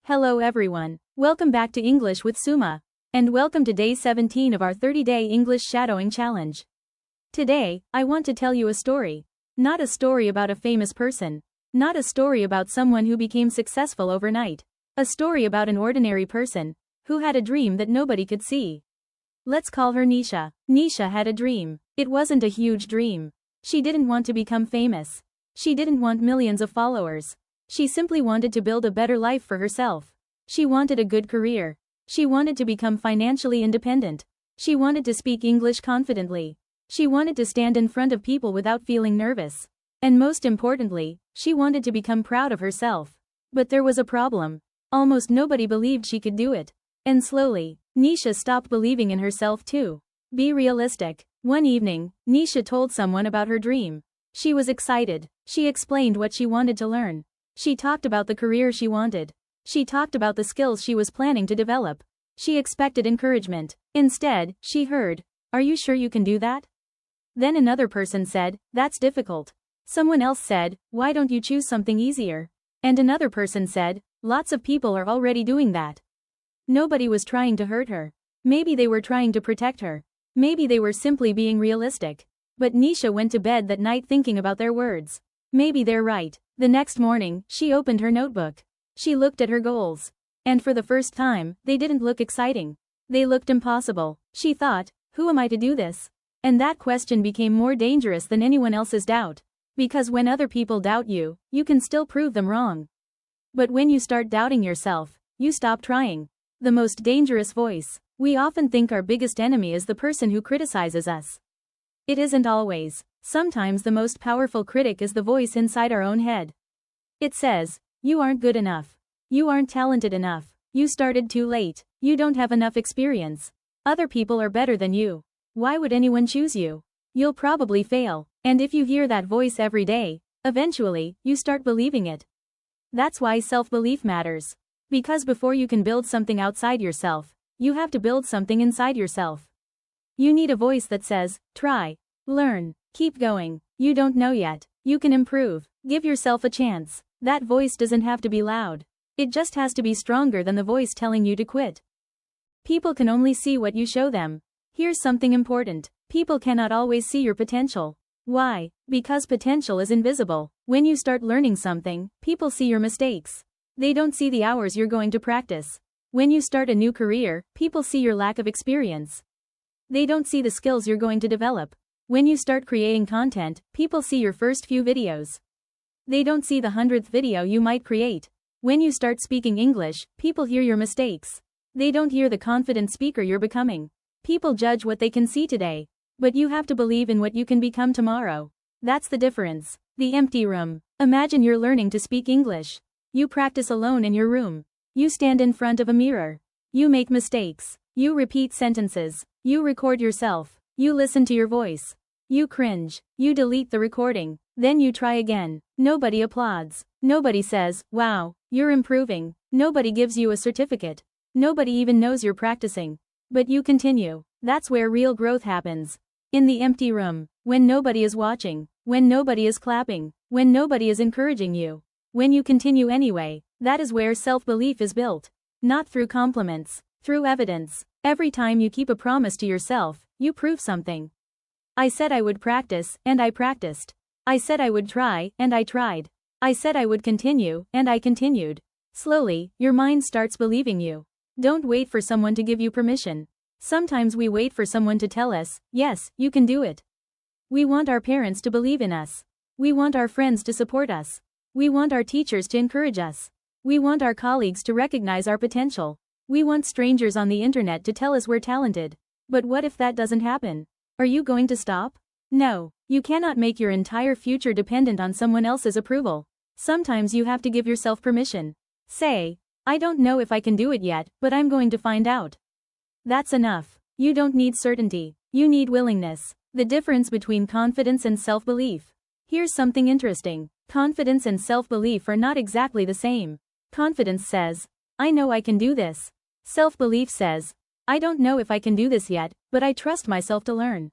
Hello everyone. Welcome back to English with Suma. And welcome to day 17 of our 30-day English shadowing challenge. Today, I want to tell you a story. Not a story about a famous person. Not a story about someone who became successful overnight. A story about an ordinary person who had a dream that nobody could see. Let's call her Nisha. Nisha had a dream. It wasn't a huge dream. She didn't want to become famous. She didn't want millions of followers. She simply wanted to build a better life for herself. She wanted a good career. She wanted to become financially independent. She wanted to speak English confidently. She wanted to stand in front of people without feeling nervous. And most importantly, she wanted to become proud of herself. But there was a problem. Almost nobody believed she could do it. And slowly, Nisha stopped believing in herself too. Be realistic. One evening, Nisha told someone about her dream. She was excited. She explained what she wanted to learn. She talked about the career she wanted. She talked about the skills she was planning to develop. She expected encouragement. Instead, she heard, "Are you sure you can do that?" Then another person said, "That's difficult." Someone else said, "Why don't you choose something easier?" And another person said, "Lots of people are already doing that." Nobody was trying to hurt her. Maybe they were trying to protect her. Maybe they were simply being realistic. But Nisha went to bed that night thinking about their words. Maybe they're right. The next morning, she opened her notebook. She looked at her goals. And for the first time, they didn't look exciting. They looked impossible. She thought, who am I to do this? And that question became more dangerous than anyone else's doubt. Because when other people doubt you, you can still prove them wrong. But when you start doubting yourself, you stop trying. The most dangerous voice. We often think our biggest enemy is the person who criticizes us. It isn't always. Sometimes the most powerful critic is the voice inside our own head. It says, "You aren't good enough. You aren't talented enough. You started too late. You don't have enough experience. Other people are better than you. Why would anyone choose you? You'll probably fail." And if you hear that voice every day, eventually, you start believing it. That's why self-belief matters. Because before you can build something outside yourself, you have to build something inside yourself. You need a voice that says, try, learn, keep going. You don't know yet. You can improve. Give yourself a chance. That voice doesn't have to be loud. It just has to be stronger than the voice telling you to quit. People can only see what you show them. Here's something important. People cannot always see your potential. Why? Because potential is invisible. When you start learning something, people see your mistakes. They don't see the hours you're going to practice. When you start a new career, people see your lack of experience. They don't see the skills you're going to develop. When you start creating content, people see your first few videos. They don't see the 100th video you might create. When you start speaking English, people hear your mistakes. They don't hear the confident speaker you're becoming. People judge what they can see today. But you have to believe in what you can become tomorrow. That's the difference. The empty room. Imagine you're learning to speak English. You practice alone in your room. You stand in front of a mirror. You make mistakes. You repeat sentences. You record yourself. You listen to your voice. You cringe. You delete the recording. Then you try again. Nobody applauds. Nobody says, "Wow, you're improving." Nobody gives you a certificate. Nobody even knows you're practicing. But you continue. That's where real growth happens. In the empty room. When nobody is watching. When nobody is clapping. When nobody is encouraging you. When you continue anyway. That is where self-belief is built. Not through compliments. Through evidence. Every time you keep a promise to yourself, you prove something. I said I would practice, and I practiced. I said I would try, and I tried. I said I would continue, and I continued. Slowly, your mind starts believing you. Don't wait for someone to give you permission. Sometimes we wait for someone to tell us, yes, you can do it. We want our parents to believe in us. We want our friends to support us. We want our teachers to encourage us. We want our colleagues to recognize our potential. We want strangers on the internet to tell us we're talented. But what if that doesn't happen? Are you going to stop? No. You cannot make your entire future dependent on someone else's approval. Sometimes you have to give yourself permission. Say, I don't know if I can do it yet, but I'm going to find out. That's enough. You don't need certainty. You need willingness. The difference between confidence and self-belief. Here's something interesting. Confidence and self-belief are not exactly the same. Confidence says, I know I can do this. Self-belief says, I don't know if I can do this yet, but I trust myself to learn.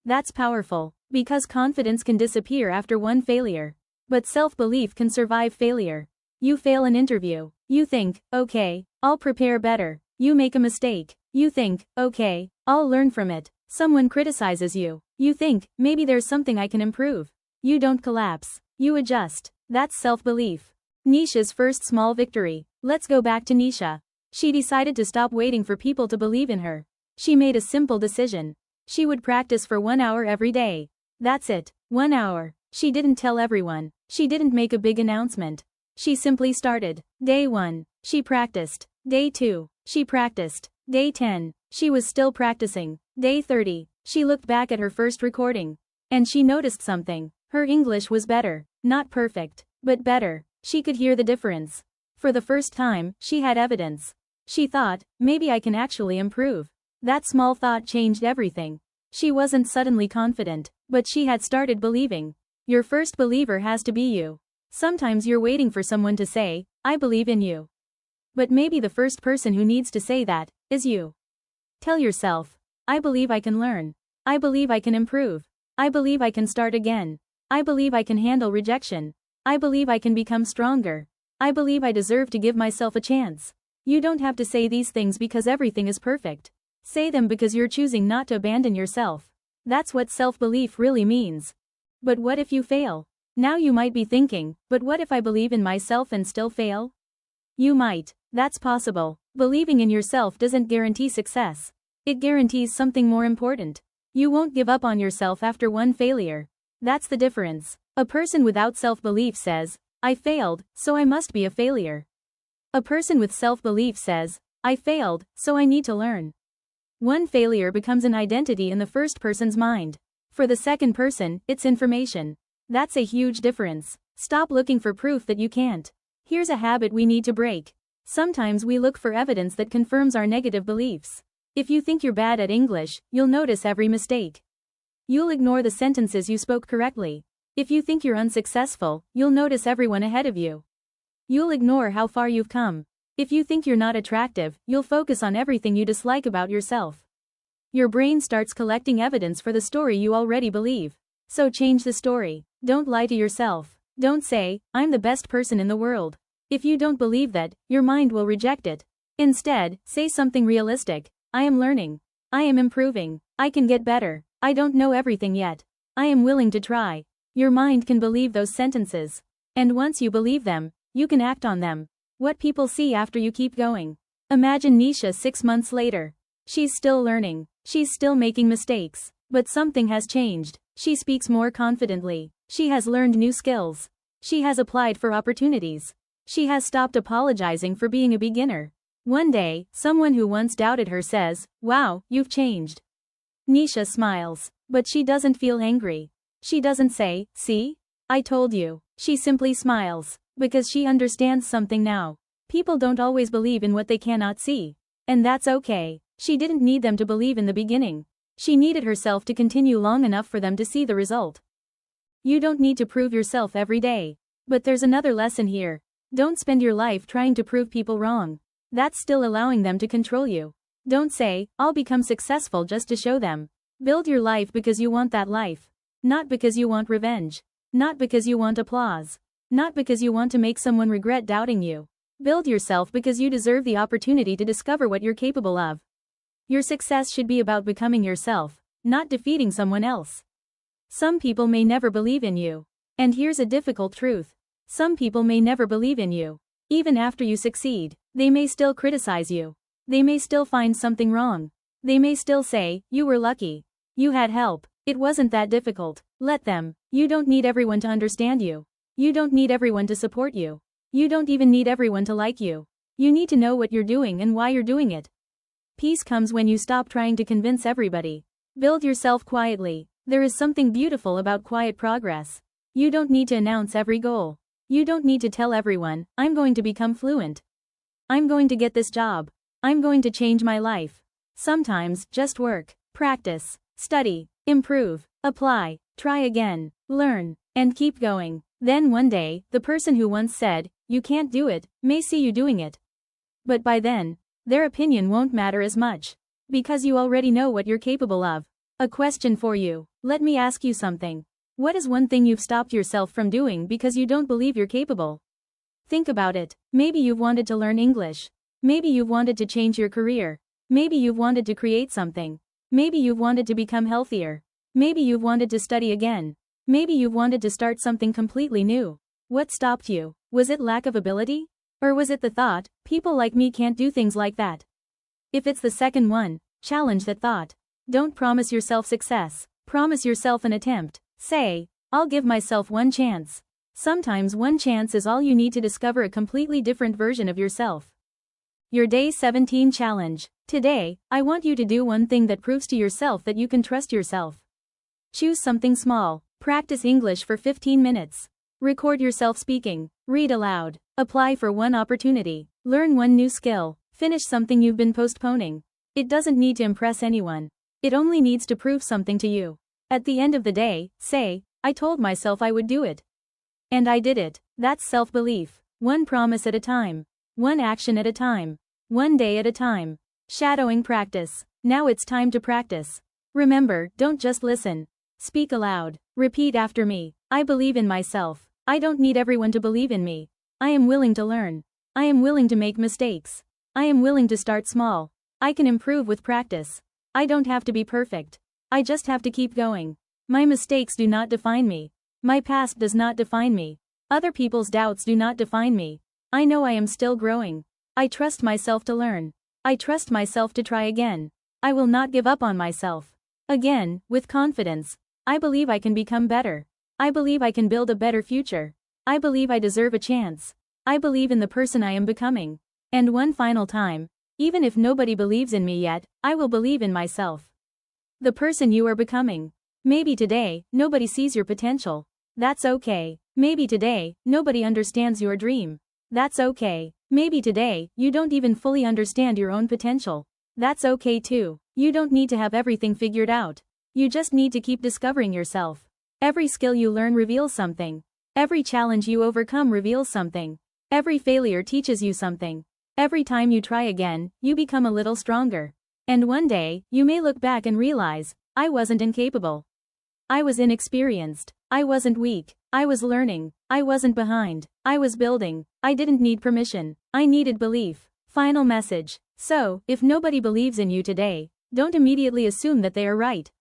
That's powerful, because confidence can disappear after one failure. But self-belief can survive failure. You fail an interview. You think, okay, I'll prepare better. You make a mistake. You think, okay, I'll learn from it. Someone criticizes you. You think, maybe there's something I can improve. You don't collapse. You adjust. That's self-belief. Nisha's first small victory. Let's go back to Nisha. She decided to stop waiting for people to believe in her. She made a simple decision. She would practice for 1 hour every day. That's it. 1 hour. She didn't tell everyone. She didn't make a big announcement. She simply started. Day 1. She practiced. Day 2. She practiced. Day 10. She was still practicing. Day 30. She looked back at her first recording. And she noticed something. Her English was better. Not perfect, but better. She could hear the difference. For the first time, she had evidence. She thought, maybe I can actually improve. That small thought changed everything. She wasn't suddenly confident, but she had started believing. Your first believer has to be you. Sometimes you're waiting for someone to say, I believe in you. But maybe the first person who needs to say that is you. Tell yourself, I believe I can learn. I believe I can improve. I believe I can start again. I believe I can handle rejection. I believe I can become stronger. I believe I deserve to give myself a chance. You don't have to say these things because everything is perfect. Say them because you're choosing not to abandon yourself. That's what self-belief really means. But what if you fail? Now you might be thinking, but what if I believe in myself and still fail? You might. That's possible. Believing in yourself doesn't guarantee success. It guarantees something more important. You won't give up on yourself after one failure. That's the difference. A person without self-belief says, I failed, so I must be a failure. A person with self-belief says, I failed, so I need to learn. One failure becomes an identity in the first person's mind. For the second person, it's information. That's a huge difference. Stop looking for proof that you can't. Here's a habit we need to break. Sometimes we look for evidence that confirms our negative beliefs. If you think you're bad at English, you'll notice every mistake. You'll ignore the sentences you spoke correctly. If you think you're unsuccessful, you'll notice everyone ahead of you. You'll ignore how far you've come. If you think you're not attractive, you'll focus on everything you dislike about yourself. Your brain starts collecting evidence for the story you already believe. So change the story. Don't lie to yourself. Don't say, I'm the best person in the world. If you don't believe that, your mind will reject it. Instead, say something realistic. I am learning. I am improving. I can get better. I don't know everything yet. I am willing to try. Your mind can believe those sentences. And once you believe them, you can act on them. What people see after you keep going. Imagine Nisha 6 months later. She's still learning. She's still making mistakes. But something has changed. She speaks more confidently. She has learned new skills. She has applied for opportunities. She has stopped apologizing for being a beginner. One day, someone who once doubted her says, wow, you've changed. Nisha smiles. But she doesn't feel angry. She doesn't say, see? I told you. She simply smiles. Because she understands something now. People don't always believe in what they cannot see. And that's okay. She didn't need them to believe in the beginning. She needed herself to continue long enough for them to see the result. You don't need to prove yourself every day. But there's another lesson here. Don't spend your life trying to prove people wrong. That's still allowing them to control you. Don't say, I'll become successful just to show them. Build your life because you want that life. Not because you want revenge. Not because you want applause. Not because you want to make someone regret doubting you. Build yourself because you deserve the opportunity to discover what you're capable of. Your success should be about becoming yourself, not defeating someone else. Some people may never believe in you. And here's a difficult truth. Some people may never believe in you. Even after you succeed, they may still criticize you. They may still find something wrong. They may still say, you were lucky. You had help. It wasn't that difficult. Let them. You don't need everyone to understand you. You don't need everyone to support you. You don't even need everyone to like you. You need to know what you're doing and why you're doing it. Peace comes when you stop trying to convince everybody. Build yourself quietly. There is something beautiful about quiet progress. You don't need to announce every goal. You don't need to tell everyone, I'm going to become fluent. I'm going to get this job. I'm going to change my life. Sometimes, just work, practice, study, improve, apply, try again, learn, and keep going. Then one day, the person who once said, you can't do it, may see you doing it. But by then, their opinion won't matter as much. Because you already know what you're capable of. A question for you. Let me ask you something. What is one thing you've stopped yourself from doing because you don't believe you're capable? Think about it. Maybe you've wanted to learn English. Maybe you've wanted to change your career. Maybe you've wanted to create something. Maybe you've wanted to become healthier. Maybe you've wanted to study again. Maybe you've wanted to start something completely new. What stopped you? Was it lack of ability? Or was it the thought, people like me can't do things like that? If it's the second one, challenge that thought. Don't promise yourself success. Promise yourself an attempt. Say, I'll give myself one chance. Sometimes one chance is all you need to discover a completely different version of yourself. Your Day 17 Challenge. Today, I want you to do one thing that proves to yourself that you can trust yourself. Choose something small. Practice English for 15 minutes. Record yourself speaking. Read aloud. Apply for one opportunity. Learn one new skill. Finish something you've been postponing. It doesn't need to impress anyone. It only needs to prove something to you. At the end of the day, say, I told myself I would do it. And I did it. That's self-belief. One promise at a time. One action at a time. One day at a time. Shadowing practice. Now it's time to practice. Remember, don't just listen. Speak aloud. Repeat after me. I believe in myself. I don't need everyone to believe in me. I am willing to learn. I am willing to make mistakes. I am willing to start small. I can improve with practice. I don't have to be perfect. I just have to keep going. My mistakes do not define me. My past does not define me. Other people's doubts do not define me. I know I am still growing. I trust myself to learn. I trust myself to try again. I will not give up on myself. Again, with confidence. I believe I can become better. I believe I can build a better future. I believe I deserve a chance. I believe in the person I am becoming. And one final time, even if nobody believes in me yet, I will believe in myself. The person you are becoming. Maybe today, nobody sees your potential. That's okay. Maybe today, nobody understands your dream. That's okay. Maybe today, you don't even fully understand your own potential. That's okay too. You don't need to have everything figured out. You just need to keep discovering yourself. Every skill you learn reveals something. Every challenge you overcome reveals something. Every failure teaches you something. Every time you try again, you become a little stronger. And one day, you may look back and realize, I wasn't incapable. I was inexperienced. I wasn't weak. I was learning. I wasn't behind. I was building. I didn't need permission. I needed belief. Final message. So, if nobody believes in you today, don't immediately assume that they are right.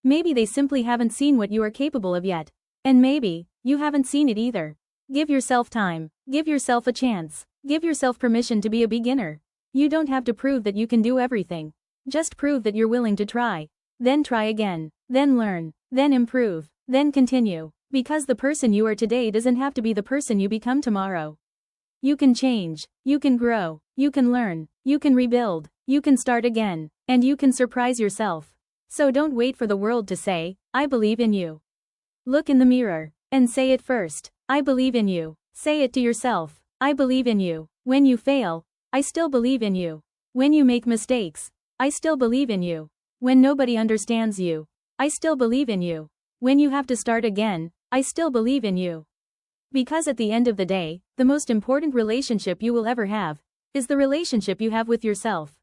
Maybe they simply haven't seen what you are capable of yet. And maybe, you haven't seen it either. Give yourself time. Give yourself a chance. Give yourself permission to be a beginner. You don't have to prove that you can do everything. Just prove that you're willing to try. Then try again. Then learn. Then improve. Then continue. Because the person you are today doesn't have to be the person you become tomorrow. You can change. You can grow. You can learn. You can rebuild. You can start again. And you can surprise yourself. So don't wait for the world to say, I believe in you. Look in the mirror. And say it first. I believe in you. Say it to yourself. I believe in you. When you fail, I still believe in you. When you make mistakes, I still believe in you. When nobody understands you, I still believe in you. When you have to start again, I still believe in you. Because at the end of the day, the most important relationship you will ever have is the relationship you have with yourself.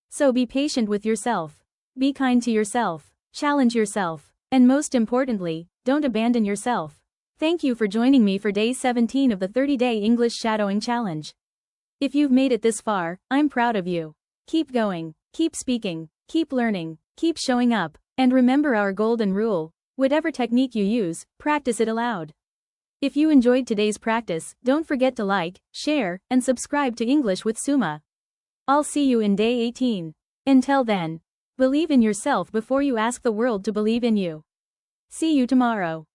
So be patient with yourself. Be kind to yourself. Challenge yourself. And most importantly, don't abandon yourself. Thank you for joining me for Day 17 of the 30-Day English Shadowing Challenge. If you've made it this far, I'm proud of you. Keep going. Keep speaking. Keep learning. Keep showing up. And remember our golden rule. Whatever technique you use, practice it aloud. If you enjoyed today's practice, don't forget to like, share, and subscribe to English with Suma. I'll see you in Day 18. Until then, believe in yourself before you ask the world to believe in you. See you tomorrow.